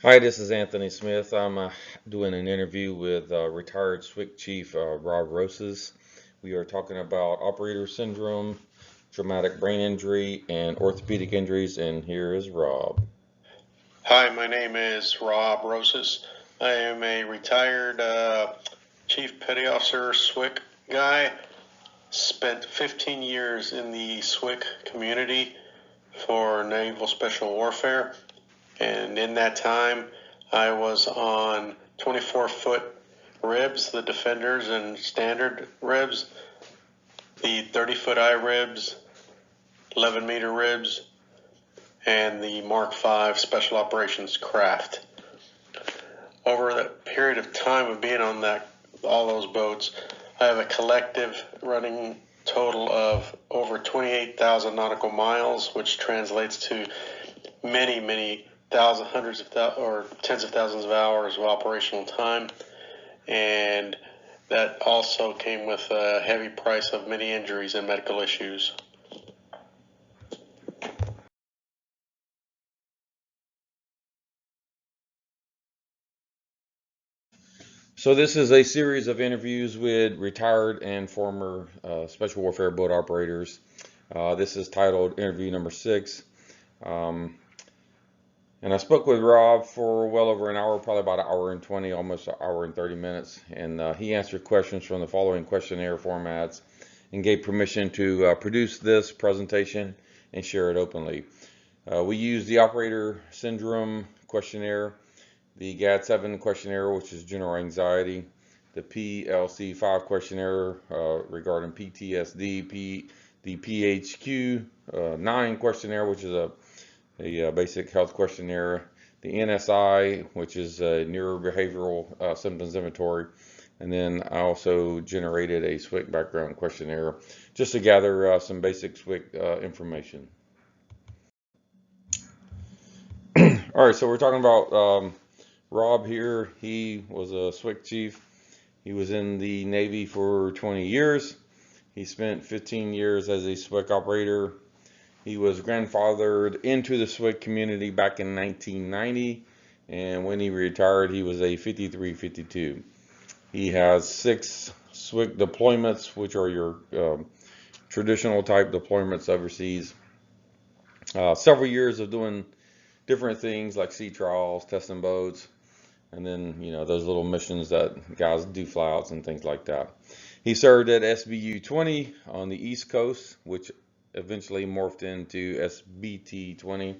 Hi, this is Anthony Smith. I'm doing an interview with retired SWCC Chief Rob Rosas. We are talking about operator syndrome, traumatic brain injury, and orthopedic injuries, and here is Rob. Hi, my name is Rob Rosas. I am a retired Chief Petty Officer SWCC guy. Spent 15 years in the SWCC community for Naval Special Warfare, and in that time, I was on 24-foot ribs, the Defenders and Standard ribs, the 30-foot I ribs, 11-meter ribs, and the Mark V Special Operations craft. Over the period of time of being on all those boats, I have a collective running total of over 28,000 nautical miles, which translates to many thousands, hundreds of or tens of thousands of hours of operational time, and that also came with a heavy price of many injuries and medical issues. So this is a series of interviews with retired and former special warfare boat operators. This is titled interview number 6. Um, And I spoke with Rob for well over an hour, probably about an hour and 20, almost an hour and 30 minutes. And he answered questions from the following questionnaire formats and gave permission to produce this presentation and share it openly. We use the operator syndrome questionnaire, the GAD-7 questionnaire, which is general anxiety, the PLC-5 questionnaire regarding PTSD, the PHQ-9 questionnaire, which is a basic health questionnaire, the NSI, which is a neurobehavioral symptoms inventory, and then I also generated a SWCC background questionnaire just to gather some basic SWCC information. All right, so we're talking about Rob here. He was a SWCC chief. He was in the Navy for 20 years. He spent 15 years as a SWCC operator. He was grandfathered into the SWCC community back in 1990, and when he retired, he was a 53-52. He has 6 SWCC deployments, which are your traditional type deployments overseas. Several years of doing different things like sea trials, testing boats, and then those little missions that guys do flyouts and things like that. He served at SBU 20 on the East Coast, which eventually morphed into SBT 20.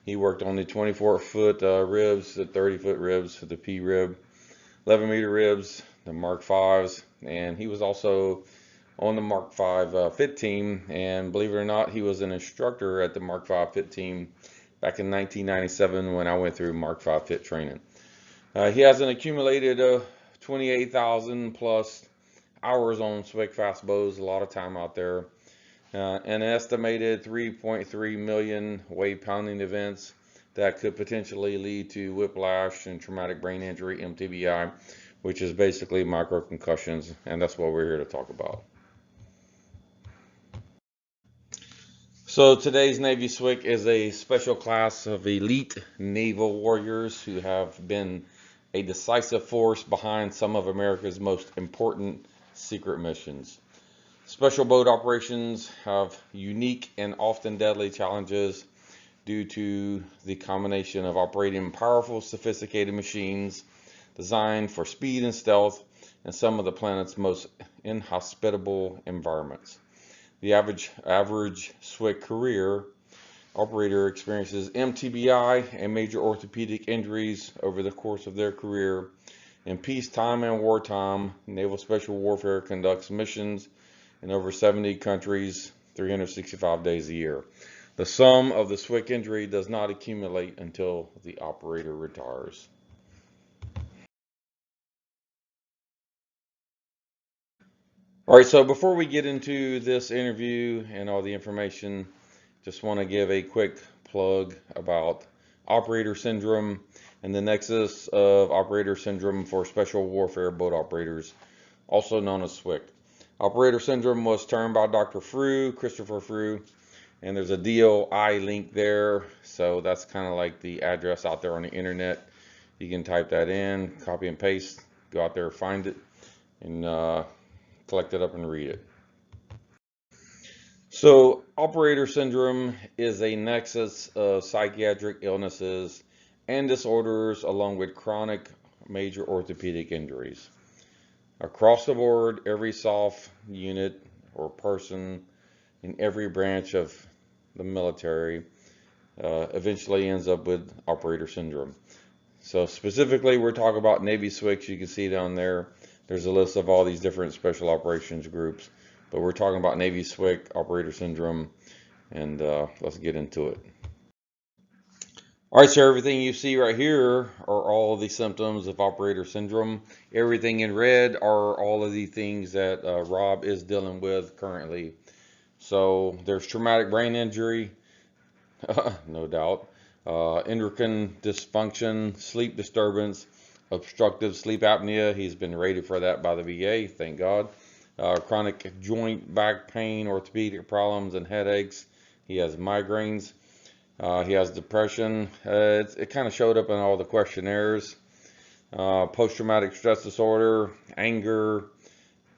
He worked on the 24-foot ribs, the 30-foot ribs for the P rib, 11-meter ribs, the Mark V's, and he was also on the Mark V fit team. And believe it or not, he was an instructor at the Mark V fit team back in 1997 when I went through Mark V fit training. He has an accumulated 28,000 plus hours on SWCC fast bows, a lot of time out there. An estimated 3.3 million wave pounding events that could potentially lead to whiplash and traumatic brain injury, mTBI, which is basically microconcussions, and that's what we're here to talk about. So today's Navy SWCC is a special class of elite naval warriors who have been a decisive force behind some of America's most important secret missions. Special boat operations have unique and often deadly challenges due to the combination of operating powerful, sophisticated machines designed for speed and stealth in some of the planet's most inhospitable environments. The average SWCC career operator experiences mTBI and major orthopedic injuries over the course of their career. In peacetime and wartime, Naval Special Warfare conducts missions in over 70 countries, 365 days a year. The sum of the SWCC injury does not accumulate until the operator retires. All right, so before we get into this interview and all the information, just want to give a quick plug about operator syndrome and the nexus of operator syndrome for special warfare boat operators, also known as SWCC. Operator syndrome was termed by Dr. Christopher Frew, and there's a DOI link there, so that's kind of like the address out there on the internet You can type that in, copy and paste, go out there, find it, and collect it up and read it. So, operator syndrome is a nexus of psychiatric illnesses and disorders along with chronic major orthopedic injuries. Across the board, every soft unit or person in every branch of the military eventually ends up with operator syndrome. So specifically, we're talking about Navy SWCC. You can see down there, there's a list of all these different special operations groups. But we're talking about Navy SWCC operator syndrome, and let's get into it. All right, so everything you see right here are all of the symptoms of operator syndrome. Everything in red are all of the things that Rob is dealing with currently. So there's traumatic brain injury, no doubt, endocrine dysfunction, sleep disturbance, obstructive sleep apnea. He's been rated for that by the VA, thank God. Chronic joint, back pain, orthopedic problems, and headaches. He has migraines. He has depression. It kind of showed up in all the questionnaires. Post-traumatic stress disorder, anger,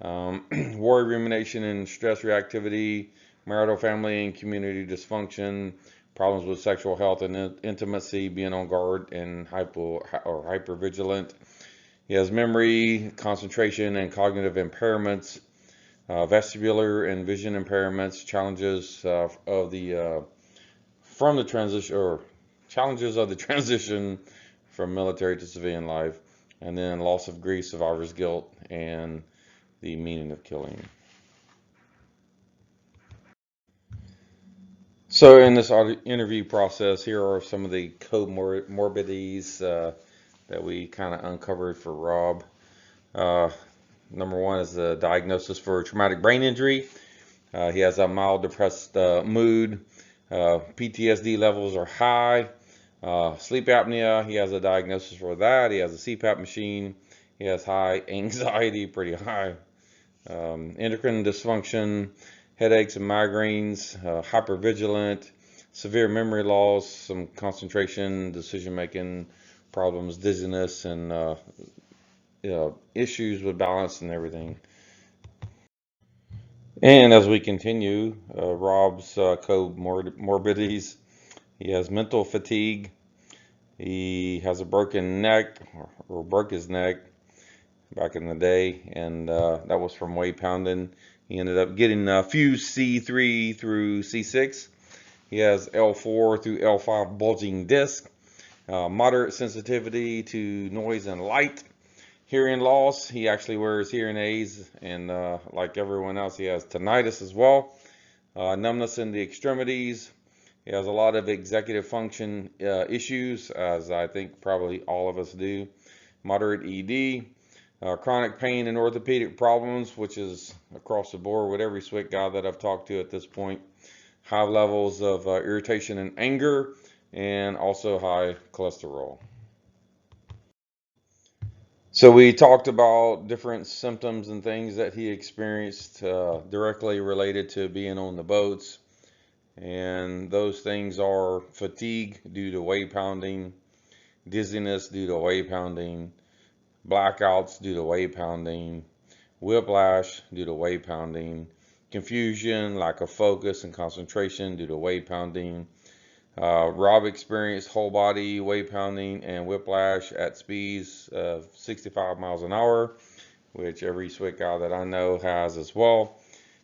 worry, rumination, and stress reactivity, marital, family, and community dysfunction, problems with sexual health and intimacy, being on guard and hypervigilant. He has memory, concentration, and cognitive impairments, vestibular and vision impairments, challenges from the transition, or challenges of the transition from military to civilian life, and then loss of grief, survivor's guilt, and the meaning of killing. So in this interview process, here are some of the comorbidities that we kind of uncovered for Rob. Number one is the diagnosis for traumatic brain injury. He has a mild depressed mood. PTSD levels are high. Sleep apnea, he has a diagnosis for that. He has a CPAP machine. He has high anxiety, pretty high. Endocrine dysfunction, headaches and migraines, hypervigilant, severe memory loss, some concentration, decision-making problems, dizziness, and issues with balance and everything. And as we continue, Rob's comorbidities, he has mental fatigue, he has a broken neck, or broke his neck back in the day, and that was from weight pounding. He ended up getting fused C3 through C6. He has L4 through L5 bulging disc, moderate sensitivity to noise and light. Hearing loss, he actually wears hearing aids, and like everyone else, he has tinnitus as well. Numbness in the extremities. He has a lot of executive function issues, as I think probably all of us do. Moderate ED. Chronic pain and orthopedic problems, which is across the board with every SWCC guy that I've talked to at this point. High levels of irritation and anger, and also high cholesterol. So we talked about different symptoms and things that he experienced directly related to being on the boats. And those things are fatigue due to weight pounding, dizziness due to weight pounding, blackouts due to weight pounding, whiplash due to weight pounding, confusion, lack of focus and concentration due to weight pounding. Rob experienced whole body weight pounding and whiplash at speeds of 65 miles an hour, which every SWCC guy that I know has as well.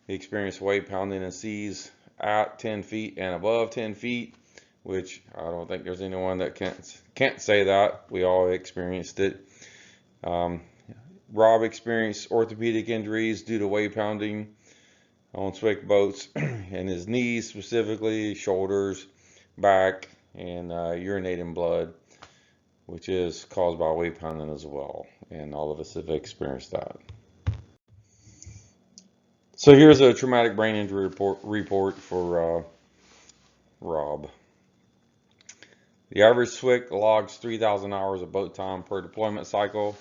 He experienced weight pounding and seas at 10 feet and above 10 feet, which I don't think there's anyone that can't say that. We all experienced it. Rob experienced orthopedic injuries due to weight pounding on SWCC boats, and his knees specifically, shoulders, back, and urinating blood, which is caused by weight pounding as well, and all of us have experienced that. So here's a traumatic brain injury report for Rob. The average SWCC logs 3,000 hours of boat time per deployment cycle.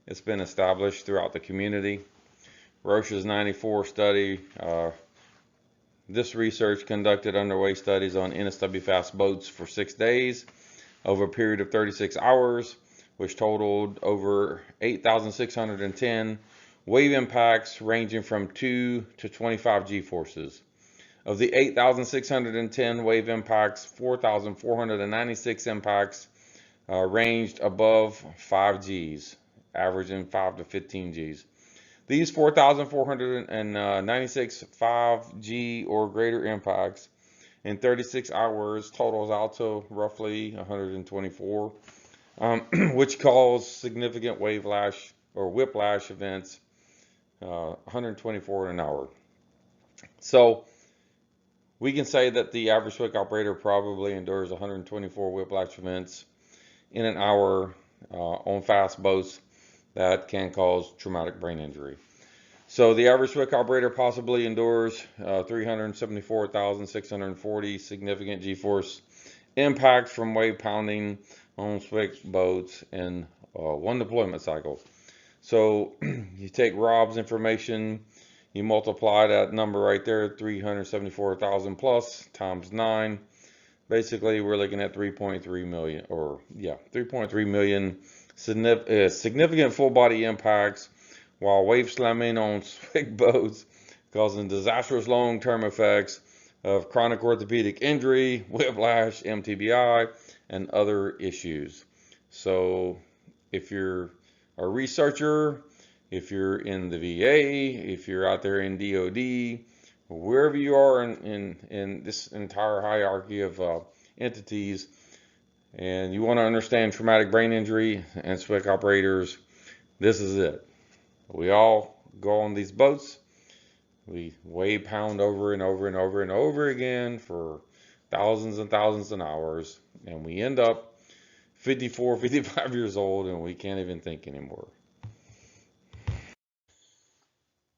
It's been established throughout the community. Roche's 94 study, this research conducted underway studies on NSW fast boats for 6 days over a period of 36 hours. which totaled over 8,610 wave impacts ranging from 2 to 25 G-forces. Of the 8,610 wave impacts, 4,496 impacts ranged above 5 Gs, averaging 5 to 15 Gs. These 4,496 5G or greater impacts in 36 hours totals out to roughly 124, which caused significant wave lash or whiplash events, 124 in an hour. So we can say that the average SWCC operator probably endures 124 whiplash events in an hour on fast boats that can cause traumatic brain injury. So the average SWCC operator possibly endures 374,640 significant G-force impacts from wave pounding on SWCC boats in one deployment cycle. So you take Rob's information, you multiply that number right there, 374,000 plus times 9. Basically, we're looking at 3.3 million, or yeah, 3.3 million significant full body impacts while wave slamming on SWCC boats, causing disastrous long-term effects of chronic orthopedic injury, whiplash, mTBI, and other issues. So if you're a researcher, if you're in the VA, if you're out there in DOD, wherever you are in this entire hierarchy of entities, and you want to understand traumatic brain injury and SWCC operators, this is it. We all go on these boats, we wave pound over and over and over and over again for thousands and thousands of hours, and we end up 54, 55 years old and we can't even think anymore.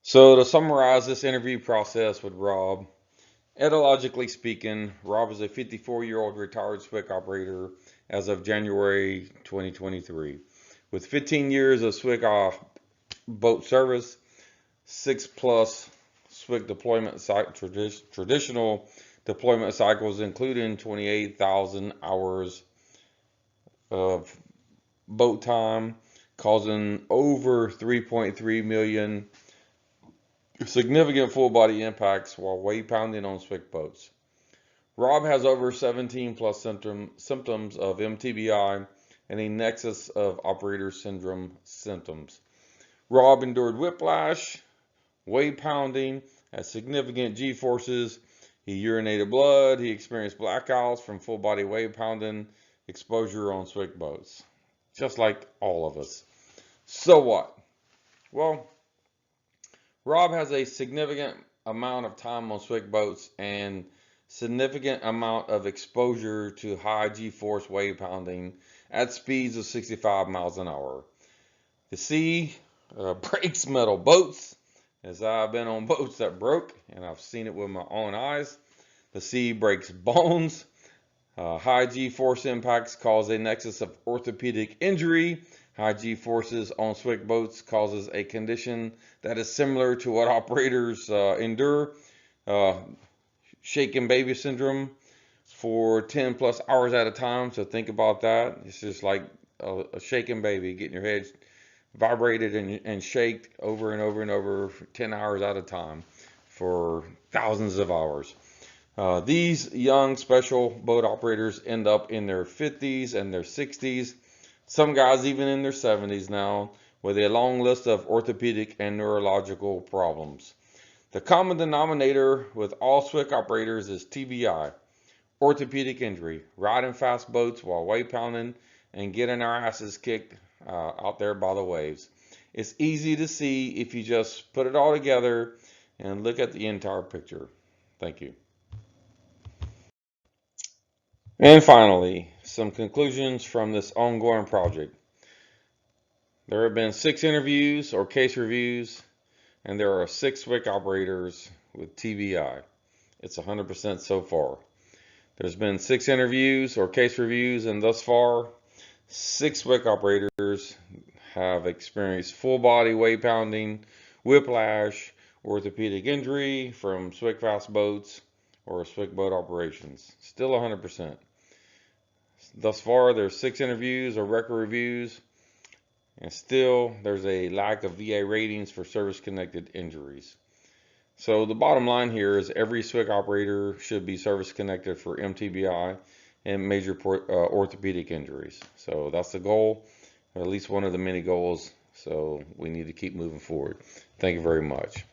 So to summarize this interview process with Rob, etologically speaking, Rob is a 54-year-old retired SWCC operator as of January 2023. With 15 years of SWCC boat service, 6+ SWCC deployment traditional deployment cycles, including 28,000 hours of boat time, causing over 3.3 million significant full body impacts while wave pounding on SWCC boats. Rob has over 17+ symptoms of mTBI and a nexus of operator syndrome symptoms. Rob endured whiplash, wave pounding at significant G-forces. He urinated blood. He experienced blackouts from full body wave pounding exposure on SWCC boats, just like all of us. So what? Well, Rob has a significant amount of time on SWCC boats and significant amount of exposure to high G-force wave pounding at speeds of 65 miles an hour. The sea breaks metal boats, as I've been on boats that broke, and I've seen it with my own eyes. The sea breaks bones. High G-force impacts cause a nexus of orthopedic injury. High G-forces on SWCC boats causes a condition that is similar to what operators endure, shaken baby syndrome, for 10+ hours at a time. So think about that. It's just like a shaken baby, getting your head vibrated and shaked over and over and over for 10 hours at a time for thousands of hours. These young special boat operators end up in their 50s and their 60s, some guys even in their 70s now, with a long list of orthopedic and neurological problems. The common denominator with all SWCC operators is TBI, orthopedic injury, riding fast boats while wave pounding and getting our asses kicked out there by the waves. It's easy to see if you just put it all together and look at the entire picture. Thank you. And finally, some conclusions from this ongoing project. There have been 6 interviews or case reviews, and there are 6 SWCC operators with TBI. It's 100% so far. There's been 6 interviews or case reviews, and thus far, 6 SWCC operators have experienced full body wave pounding, whiplash, orthopedic injury from SWCC fast boats or SWCC boat operations. Still 100%. thus far, there's 6 interviews or record reviews, and still there's a lack of VA ratings for service-connected injuries. So the bottom line here is every SWCC operator should be service-connected for mTBI and major orthopedic injuries. So that's the goal, or at least one of the many goals. So we need to keep moving forward. Thank you very much.